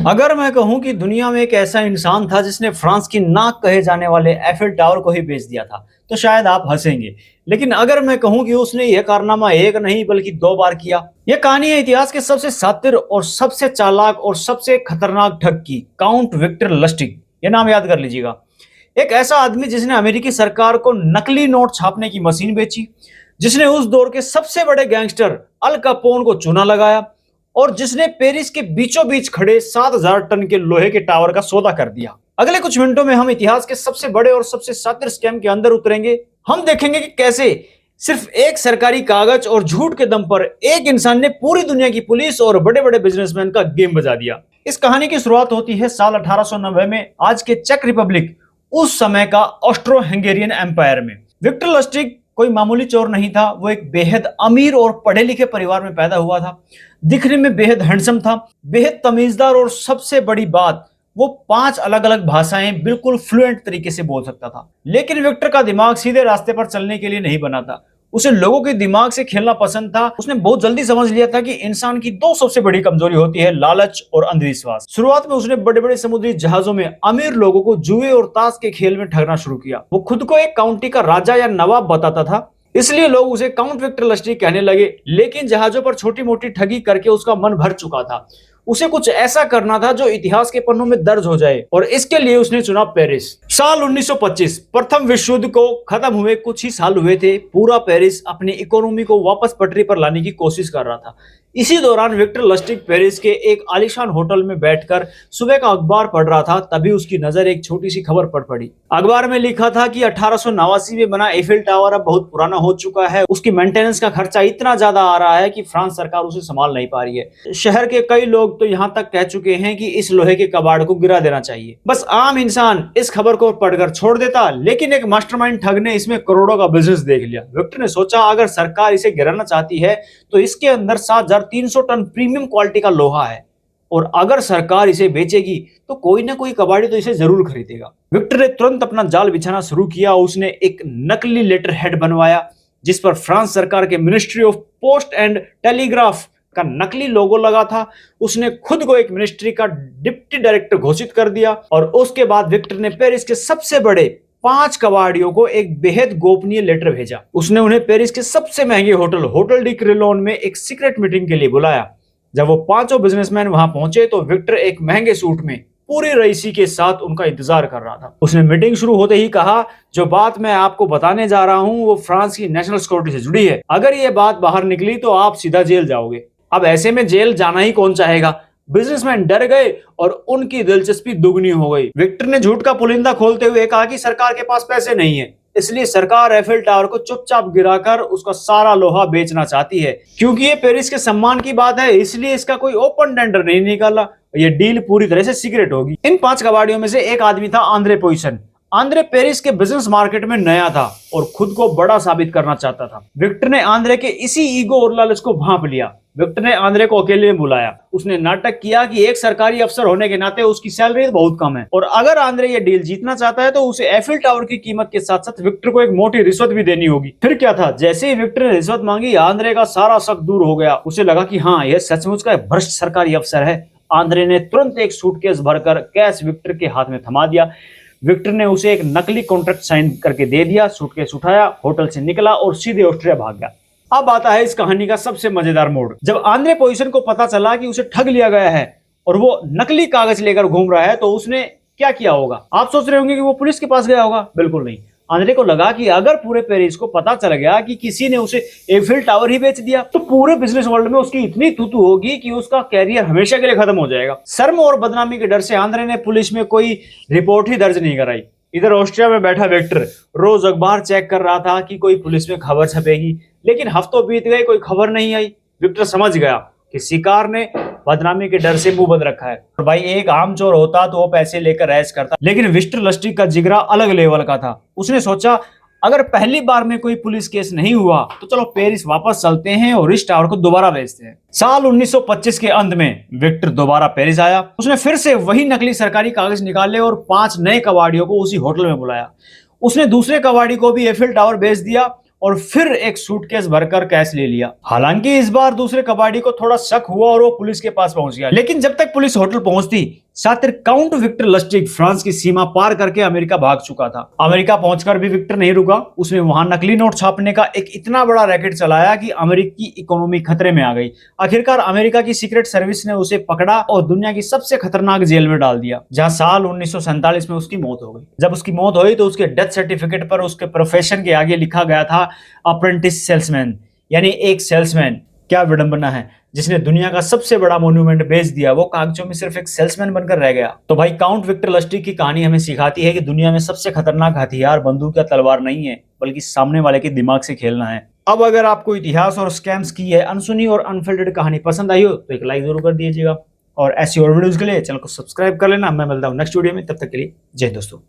अगर मैं कहूं कि दुनिया में एक ऐसा इंसान था जिसने फ्रांस की नाक कहे जाने वाले एफिल टावर को ही बेच दिया था, तो शायद आप हंसेंगे। लेकिन अगर मैं कहूं कि उसने यह कारनामा एक नहीं बल्कि दो बार किया। यह कहानी है इतिहास के सबसे शातिर और सबसे चालाक और सबसे खतरनाक ठग की, काउंट विक्टर लस्टिग। ये नाम याद कर लीजिएगा। एक ऐसा आदमी जिसने अमेरिकी सरकार को नकली नोट छापने की मशीन बेची, जिसने उस दौर के सबसे बड़े गैंगस्टर अल कैपोन को चूना लगाया और जिसने पेरिस के बीचों बीच खड़े 7,000 टन के लोहे के टावर का सौदा कर दिया। अगले कुछ मिनटों में हम इतिहास के सबसे बड़े और सबसे शातिर स्कैम के अंदर उतरेंगे। हम देखेंगे कि कैसे सिर्फ एक सरकारी कागज और झूठ के दम पर एक इंसान ने पूरी दुनिया की पुलिस और बड़े बड़े बिजनेसमैन का गेम बजा दिया। इस कहानी की शुरुआत होती है साल 1890 में, आज के चेक रिपब्लिक, उस समय का ऑस्ट्रो हंगेरियन एम्पायर में। विक्टर लस्टिग कोई मामूली चोर नहीं था। वो एक बेहद अमीर और पढ़े लिखे परिवार में पैदा हुआ था। दिखने में बेहद हैंडसम था, बेहद तमीजदार, और सबसे बड़ी बात, वो 5 अलग अलग भाषाएं बिल्कुल फ्लुएंट तरीके से बोल सकता था। लेकिन विक्टर का दिमाग सीधे रास्ते पर चलने के लिए नहीं बना था। उसे लोगों के दिमाग से खेलना पसंद था। उसने बहुत जल्दी समझ लिया था कि इंसान की 2 सबसे बड़ी कमजोरी होती है, लालच और अंधविश्वास। शुरुआत में उसने बड़े बड़े समुद्री जहाजों में अमीर लोगों को जुए और ताश के खेल में ठगना शुरू किया। वो खुद को एक काउंटी का राजा या नवाब बताता था, इसलिए लोग उसे काउंट विक्टर लस्टिग कहने लगे। लेकिन जहाजों पर छोटी मोटी ठगी करके उसका मन भर चुका था। उसे कुछ ऐसा करना था जो इतिहास के पन्नों में दर्ज हो जाए, और इसके लिए उसने चुना पेरिस। साल 1925, प्रथम विश्व युद्ध को खत्म हुए कुछ ही साल हुए थे। पूरा पेरिस अपनी इकोनॉमी को वापस पटरी पर लाने की कोशिश कर रहा था। इसी दौरान विक्टर लस्टिग पेरिस के एक आलीशान होटल में बैठकर सुबह का अखबार पढ़ रहा था। तभी उसकी नजर एक छोटी सी खबर पर पड़ी। अखबार में लिखा था कि 1889 में बना एफिल टावर अब बहुत पुराना हो चुका है। उसकी मेंटेनेंस का खर्चा इतना ज्यादा आ रहा है कि फ्रांस सरकार उसे संभाल नहीं पा रही है। शहर के कई लोग तो यहाँ तक कह चुके हैं कि इस लोहे के कबाड़ को गिरा देना चाहिए। बस आम इंसान इस खबर को पढ़कर छोड़ देता, लेकिन एक मास्टरमाइंड ठग ने इसमें करोड़ों का बिजनेस देख लिया। विक्टर ने सोचा, अगर सरकार इसे गिराना चाहती है तो इसके अंदर 7,300 टन प्रीमियम क्वालिटी का लोहा है, और अगर सरकार इसे बेचेगी तो कोई ना कोई कबाड़ी तो इसे जरूर खरीदेगा। विक्टर ने तुरंत अपना जाल बिछाना शुरू किया। उसने एक नकली लेटर हेड बनवाया जिस पर फ्रांस सरकार के ministry of post and telegraph का नकली लोगो लगा था। उसने खुद को एक मिनिस्ट्री का डिप्टी डायरेक्टर घोषित कर दिया, और उसके बाद विक्टर ने पेरिस के सबसे बड़े 5 कबाड़ियों को एक बेहद गोपनीय लेटर भेजा। उसने उन्हें पेरिस के सबसे महंगे होटल डी क्रेलोन में एक सीक्रेट मीटिंग के लिए बुलाया। जब वो 5 बिजनेसमैन वहां पहुंचे तो विक्टर एक महंगे सूट में पूरी रईसी के साथ उनका इंतजार कर रहा था। उसने मीटिंग शुरू होते ही कहा, जो बात मैं आपको बताने जा रहा हूं वो फ्रांस की नेशनल सिक्योरिटी से जुड़ी है। अगर ये बात बाहर निकली तो आप सीधा जेल जाओगे। अब ऐसे में जेल जाना ही कौन चाहेगा। बिजनेसमैन डर गए और उनकी दिलचस्पी दुगनी हो गई। विक्टर ने झूठ का पुलिंदा खोलते हुए कहा कि सरकार के पास पैसे नहीं है, इसलिए सरकार एफिल टावर को चुपचाप गिराकर उसका सारा लोहा बेचना चाहती है। क्योंकि ये पेरिस के सम्मान की बात है, इसलिए इसका कोई ओपन टेंडर नहीं निकाला। ये डील पूरी तरह से सीक्रेट होगी। इन 5 कबाड़ियों में से एक आदमी था आंद्रे पोइसन। आंद्रे पेरिस के बिजनेस मार्केट में नया था और खुद को बड़ा साबित करना चाहता था। विक्टर ने आंद्रे के इसी ईगो और लालच को भांप लिया। विक्टर ने आंद्रे को अकेले में बुलाया। उसने नाटक किया कि एक सरकारी अफसर होने के नाते उसकी सैलरी बहुत कम है, और अगर आंद्रे ये डील जीतना चाहता है तो उसे एफिल टावर की कीमत के साथ साथ विक्टर को एक मोटी रिश्वत भी देनी होगी। फिर क्या था, जैसे ही विक्टर ने रिश्वत मांगी, आंद्रे का सारा शक दूर हो गया। उसे लगा कि हाँ, यह सचमुच का भ्रष्ट सरकारी अफसर है। आंद्रे ने तुरंत एक सूटकेस भरकर कैश विक्टर के हाथ में थमा दिया। विक्टर ने उसे एक नकली कॉन्ट्रैक्ट साइन करके दे दिया। सूटकेस उठाया, होटल से निकला और सीधे ऑस्ट्रिया भाग गया। अब आता है इस कहानी का सबसे मजेदार मोड़। जब आंद्रे पोइसन को पता चला कि उसे ठग लिया गया है और वो नकली कागज लेकर घूम रहा है, तो उसने क्या किया होगा। आप सोच रहे होंगे कि वो पुलिस के पास गया होगा। बिल्कुल नहीं। आंद्रे को लगा कि अगर पूरे पेरिस को पता चल गया कि किसी ने उसे एफिल टावर ही बेच दिया तो पूरे बिजनेस वर्ल्ड में उसकी इतनी तूतू होगी कि उसका कैरियर हमेशा के लिए खत्म हो जाएगा। शर्म और बदनामी के डर से आंद्रे ने पुलिस में कोई रिपोर्ट ही दर्ज नहीं कराई। इधर ऑस्ट्रिया में बैठा विक्टर रोज अखबार चेक कर रहा था कि कोई पुलिस में खबर छपेगी, लेकिन हफ्तों बीत गए, कोई खबर नहीं आई। विक्टर समझ गया कि शिकार ने बदनामी के डर से मुंह बंद रखा है। और भाई, एक आम चोर होता तो वो पैसे लेकर ऐश करता, लेकिन विक्टर लस्टिग का जिगरा अलग लेवल का था। उसने सोचा, अगर पहली बार में कोई पुलिस केस नहीं हुआ तो चलो पेरिस वापस चलते हैं और इस टावर को दोबारा बेचते हैं। साल 1925 के अंत में विक्टर दोबारा पेरिस आया। उसने फिर से वही नकली सरकारी कागज निकाले और 5 नए कबाड़ियों को उसी होटल में बुलाया। उसने दूसरे कबाड़ी को भी एफिल टावर बेच दिया और फिर एक सूटकेस भरकर कैश ले लिया। हालांकि इस बार दूसरे कबाड़ी को थोड़ा शक हुआ और वो पुलिस के पास पहुंच गया, लेकिन जब तक पुलिस होटल पहुंचती शातिर काउंट विक्टर लस्टिग फ्रांस की सीमा पार करके अमेरिका भाग चुका था। अमेरिका पहुंचकर भी विक्टर नहीं रुका, उसने वहां नकली नोट छापने का एक इतना बड़ा रैकेट चलाया कि अमेरिकी इकोनॉमी खतरे में आ गई। आखिरकार अमेरिका की सीक्रेट सर्विस ने उसे पकड़ा और दुनिया की सबसे खतरनाक जेल में डाल दिया, जहां साल 1947 में उसकी मौत हो गई। जब उसकी मौत हुई तो उसके डेथ सर्टिफिकेट पर उसके प्रोफेशन के आगे लिखा गया था अप्रेंटिस सेल्समैन, यानी एक सेल्समैन। क्या विडंबना है, जिसने दुनिया का सबसे बड़ा मॉन्यूमेंट बेच दिया वो कागजों में सिर्फ एक सेल्समैन बनकर रह गया। तो भाई काउंट विक्टर लस्टिग की कहानी हमें सिखाती है कि दुनिया में सबसे खतरनाक हथियार बंदूक या तलवार नहीं है, बल्कि सामने वाले के दिमाग से खेलना है। अब अगर आपको इतिहास और स्कैम्स की है अनसुनी और अनफिल्टर्ड कहानी पसंद आई हो तो एक लाइक जरूर कर दीजिएगा, और ऐसी और वीडियोस के लिए चैनल को सब्सक्राइब कर लेना। मैं मिलता हूं नेक्स्ट वीडियो में, तब तक के लिए जय हिंद दोस्तों।